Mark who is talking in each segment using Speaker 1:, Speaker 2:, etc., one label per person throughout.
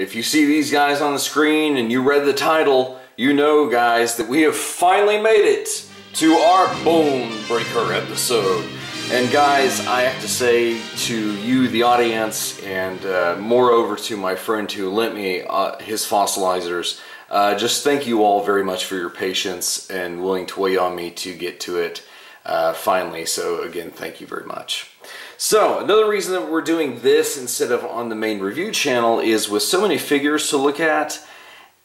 Speaker 1: If you see these guys on the screen and you read the title, you know, guys, that we have finally made it to our Bone Breaker episode. And guys, I have to say to you, the audience, and moreover to my friend who lent me his Fossilizers, just thank you all very much for your patience and willing to wait on me to get to it finally. So again, thank you very much. So another reason that we're doing this instead of on the main review channel is with so many figures to look at,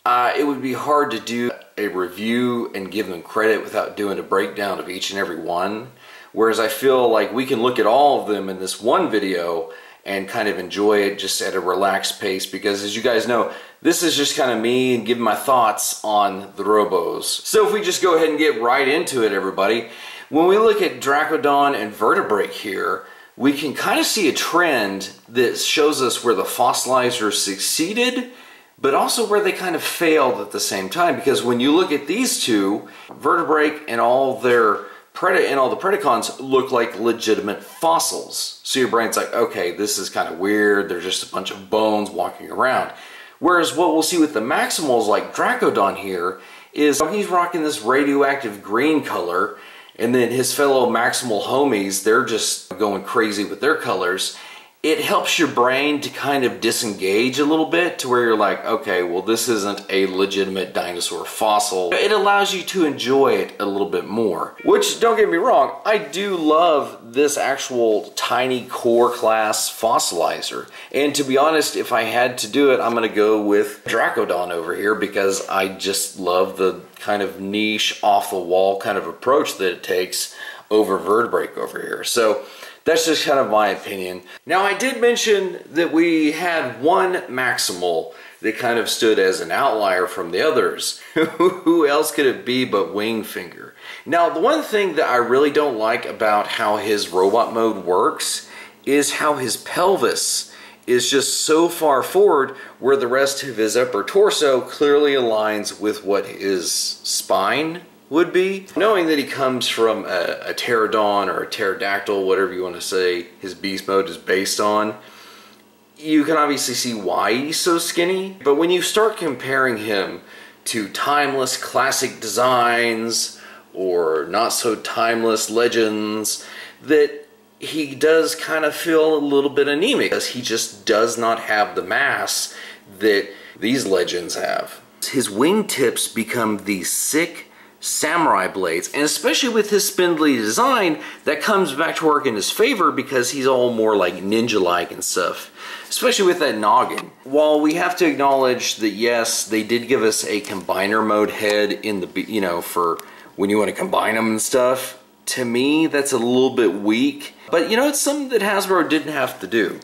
Speaker 1: it would be hard to do a review and give them credit without doing a breakdown of each and every one. Whereas I feel like we can look at all of them in this one video and kind of enjoy it just at a relaxed pace, because as you guys know, this is just kind of me and giving my thoughts on the Robos. So if we just go ahead and get right into it, everybody. When we look at Dracodon and Vertebrake here, we can kind of see a trend that shows us where the Fossilizers succeeded, but also where they kind of failed at the same time. Because when you look at these two, Vertebrake and all the Predacons look like legitimate fossils. So your brain's like, okay, this is kind of weird. They're just a bunch of bones walking around. Whereas what we'll see with the Maximals like Dracodon here is he's rocking this radioactive green color, and then his fellow Maximal homies, they're just going crazy with their colors. It helps your brain to kind of disengage a little bit to where you're like, okay, well, this isn't a legitimate dinosaur fossil. It allows you to enjoy it a little bit more. Which, don't get me wrong, I do love this actual tiny core class fossilizer. And to be honest, if I had to do it, I'm going to go with Dracodon over here, because I just love the kind of niche, off-the-wall kind of approach that it takes over Vertebrake over here. So that's just kind of my opinion. Now, I did mention that we had one Maximal that kind of stood as an outlier from the others. Who else could it be but Wingfinger? Now, the one thing that I really don't like about how his robot mode works is how his pelvis is just so far forward, where the rest of his upper torso clearly aligns with what his spine would be. Knowing that he comes from a pterodon or a pterodactyl, whatever you want to say his beast mode is based on, you can obviously see why he's so skinny. But when you start comparing him to timeless classic designs or not so timeless legends, that he does kind of feel a little bit anemic, because he just does not have the mass that these legends have. His wingtips become these sick samurai blades, and especially with his spindly design, that comes back to work in his favor, because he's all more like ninja-like and stuff, especially with that noggin. While we have to acknowledge that yes, they did give us a combiner mode head in the, you know, for when you want to combine them and stuff, to me that's a little bit weak, but you know, it's something that Hasbro didn't have to do.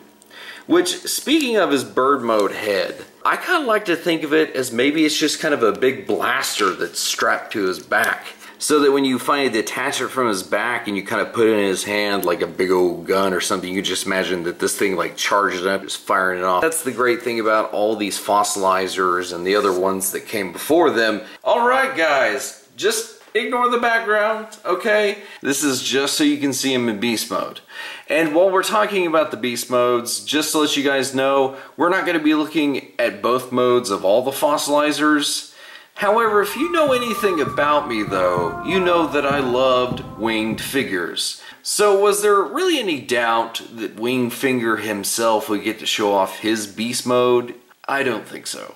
Speaker 1: Which, speaking of his bird mode head, I kind of like to think of it as maybe it's just kind of a big blaster that's strapped to his back, so that when you finally detach it from his back and you kind of put it in his hand like a big old gun or something, you just imagine that this thing like charges up, just firing it off. That's the great thing about all these Fossilizers and the other ones that came before them. Alright guys, just ignore the background, okay? This is just so you can see him in beast mode. And while we're talking about the beast modes, just to let you guys know, we're not going to be looking at both modes of all the Fossilizers. However, if you know anything about me though, you know that I loved winged figures. So was there really any doubt that Wingfinger himself would get to show off his beast mode? I don't think so.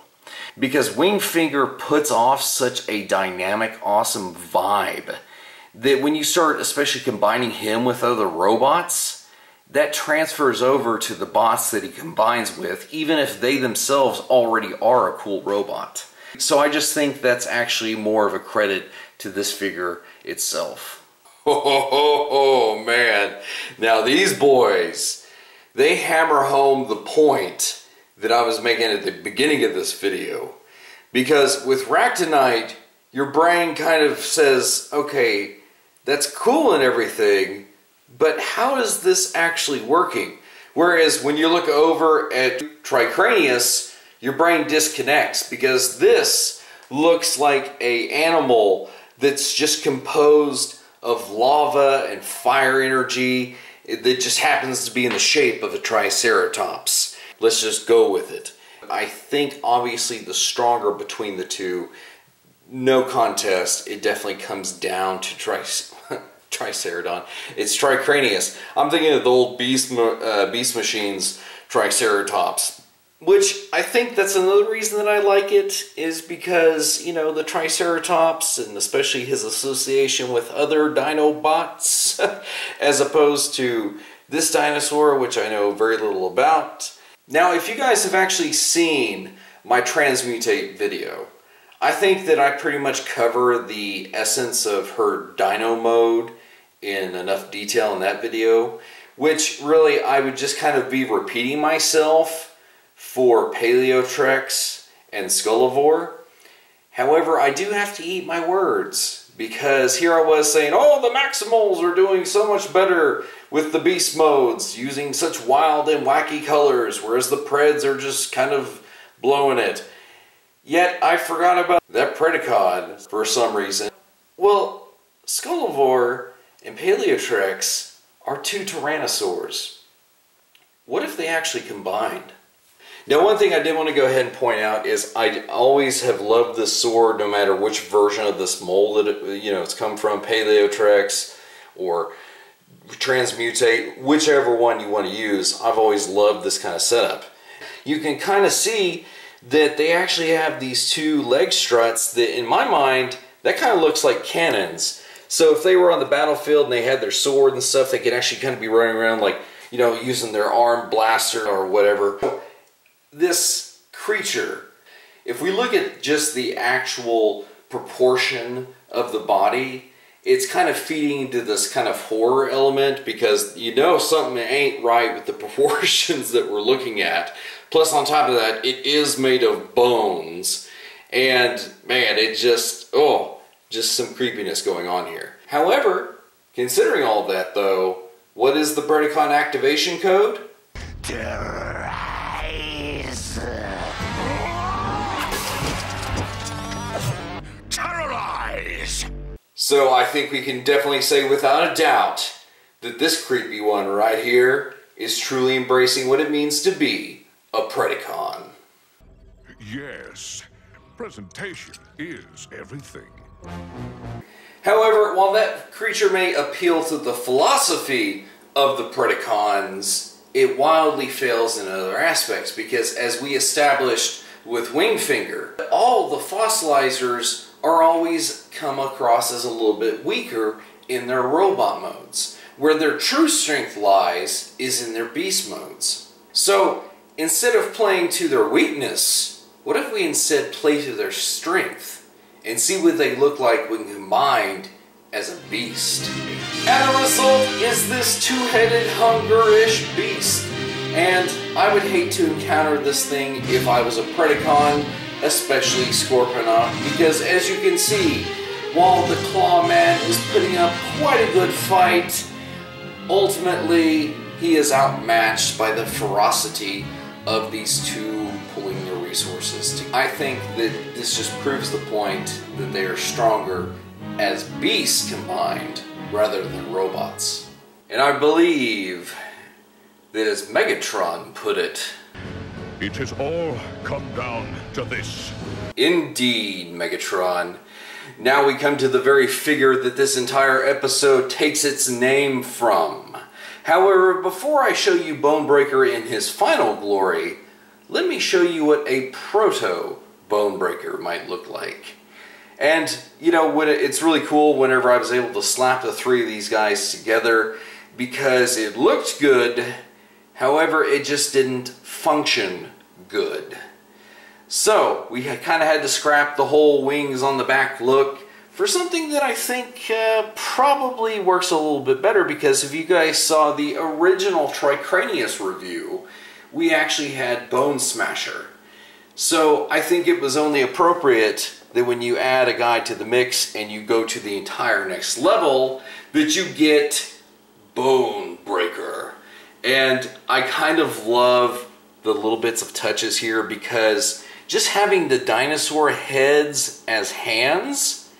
Speaker 1: Because Wingfinger puts off such a dynamic, awesome vibe that when you start especially combining him with other robots, that transfers over to the bots that he combines with, even if they themselves already are a cool robot. So I just think that's actually more of a credit to this figure itself. Oh man, now these boys, they hammer home the point that I was making at the beginning of this video. Because with Ractonite, your brain kind of says, okay, that's cool and everything, but how is this actually working? Whereas when you look over at Tricranius, your brain disconnects, because this looks like an animal that's just composed of lava and fire energy that just happens to be in the shape of a Triceratops. Let's just go with it. I think obviously the stronger between the two, no contest, it definitely comes down to Triceratodon. It's Tricranius. I'm thinking of the old Beast Machines Triceratops, which I think that's another reason that I like it, is because, you know, the Triceratops, and especially his association with other Dinobots, as opposed to this dinosaur, which I know very little about. Now, if you guys have actually seen my Transmutate video, I think that I pretty much cover the essence of her dino mode in enough detail in that video, which really I would just kind of be repeating myself for Paleotrex and Skullivore. However, I do have to eat my words, because here I was saying, oh, the Maximals are doing so much better with the beast modes, using such wild and wacky colors, whereas the Preds are just kind of blowing it. Yet I forgot about that Predacon for some reason. Well, Skullivore and Paleotrex are two Tyrannosaurs. What if they actually combined? Now, one thing I did want to go ahead and point out is I always have loved this sword, no matter which version of this mold that it's come from, Paleotrex or Transmutate, whichever one you want to use. I've always loved this kind of setup. You can kind of see that they actually have these two leg struts that, in my mind, that kind of looks like cannons. So if they were on the battlefield and they had their sword and stuff, they could actually kind of be running around like, you know, using their arm blaster or whatever. This creature, if we look at just the actual proportion of the body, it's kind of feeding into this kind of horror element, because you know something ain't right with the proportions that we're looking at. Plus, on top of that, it is made of bones. And, man, it just, just some creepiness going on here. However, considering all of that, though, what is the Predacon activation code?
Speaker 2: Terrorize! Terrorize!
Speaker 1: So I think we can definitely say without a doubt that this creepy one right here is truly embracing what it means to be a Predacon.
Speaker 2: Yes, presentation is everything.
Speaker 1: However, while that creature may appeal to the philosophy of the Predacons, it wildly fails in other aspects, because as we established with Wingfinger, all the Fossilizers are always come across as a little bit weaker in their robot modes. Where their true strength lies is in their beast modes. So, instead of playing to their weakness, what if we instead play to their strength and see what they look like when combined as a beast? And the result is this two-headed, hunger-ish beast. And I would hate to encounter this thing if I was a Predacon, especially Scorponok, because as you can see, while the Claw Man is putting up quite a good fight, ultimately he is outmatched by the ferocity of these two pulling their resources. I think that this just proves the point that they are stronger as beasts combined rather than robots. And I believe that, as Megatron put it,
Speaker 2: It has all come down to this.
Speaker 1: Indeed, Megatron. Now we come to the very figure that this entire episode takes its name from. However, before I show you Bonebreaker in his final glory, let me show you what a proto-Bonebreaker might look like. And, you know, it's really cool whenever I was able to slap the three of these guys together, because it looked good, however, it just didn't function good. So, we kind of had to scrap the whole wings on the back look for something that I think probably works a little bit better, because if you guys saw the original Tricranius review, we actually had Bone Smasher. So I think it was only appropriate that when you add a guy to the mix and you go to the entire next level, that you get Bonebreaker. And I kind of love the little bits of touches here, because just having the dinosaur heads as hands,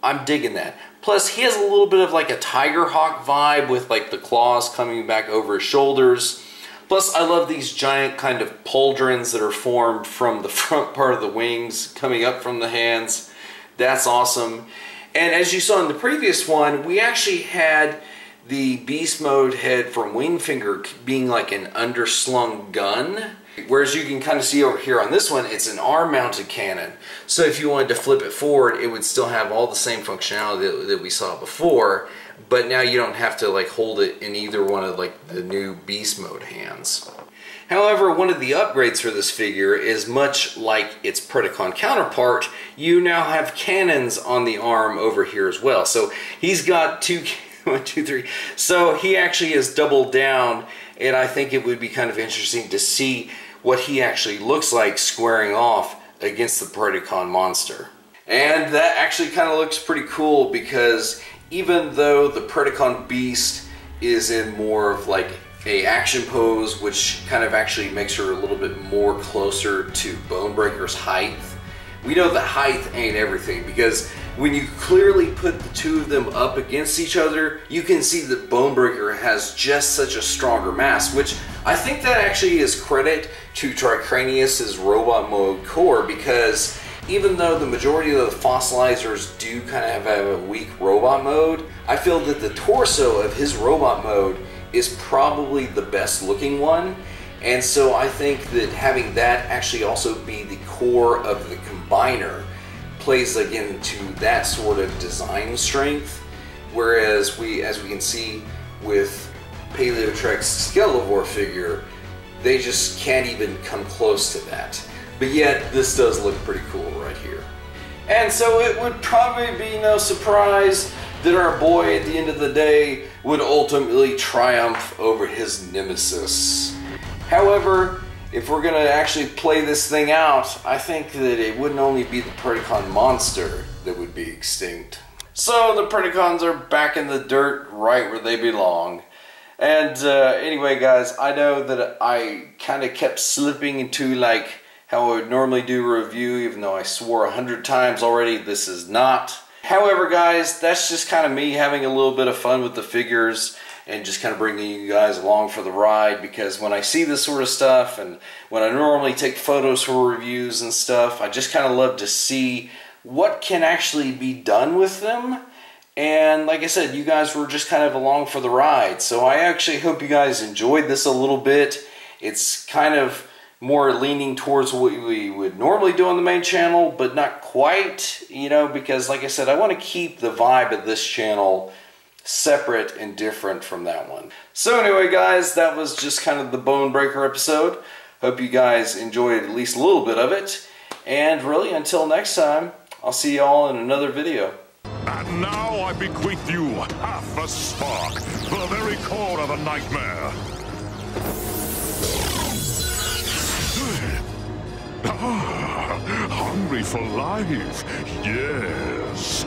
Speaker 1: I'm digging that. Plus, he has a little bit of like a Tiger Hawk vibe with like the claws coming back over his shoulders. Plus, I love these giant kind of pauldrons that are formed from the front part of the wings coming up from the hands. That's awesome. And as you saw in the previous one, we actually had the beast mode head from Wingfinger being like an underslung gun. Whereas you can kind of see over here on this one, it's an arm-mounted cannon. So if you wanted to flip it forward, it would still have all the same functionality that we saw before, but now you don't have to like hold it in either one of like the new beast mode hands. However, one of the upgrades for this figure is much like its Predacon counterpart, you now have cannons on the arm over here as well. So he's got one, two, three. So he actually has doubled down, and I think it would be kind of interesting to see what he actually looks like squaring off against the Predacon monster. And that actually kind of looks pretty cool, because even though the Predacon beast is in more of like a action pose, which kind of actually makes her a little bit more closer to Bonebreaker's height, we know that height ain't everything, because when you clearly put the two of them up against each other, you can see that Bonebreaker has just such a stronger mass, which I think that actually is credit to Tricranius's robot mode core, because even though the majority of the Fossilizers do kind of have a weak robot mode, I feel that the torso of his robot mode is probably the best looking one. And so I think that having that actually also be the core of the combiner plays again to that sort of design strength. Whereas as we can see with Paleotrek's Skelovore figure, they just can't even come close to that. But yet, this does look pretty cool right here. And so it would probably be no surprise that our boy at the end of the day would ultimately triumph over his nemesis. However, if we're going to actually play this thing out, I think that it wouldn't only be the Predacon monster that would be extinct. So the Predacons are back in the dirt right where they belong. And anyway guys, I know that I kind of kept slipping into like how I would normally do a review, even though I swore 100 times already this is not. However guys, that's just kind of me having a little bit of fun with the figures and just kind of bringing you guys along for the ride, because when I see this sort of stuff and when I normally take photos for reviews and stuff, I just kind of love to see what can actually be done with them. And like I said, you guys were just kind of along for the ride. So I actually hope you guys enjoyed this a little bit. It's kind of more leaning towards what we would normally do on the main channel, but not quite, you know, because like I said, I want to keep the vibe of this channel separate and different from that one. So anyway guys, that was just kind of the Bonebreaker episode. Hope you guys enjoyed at least a little bit of it. And really, until next time, I'll see you all in another video.
Speaker 2: And now I bequeath you half a spark, the very core of a nightmare. Hungry for life, yes.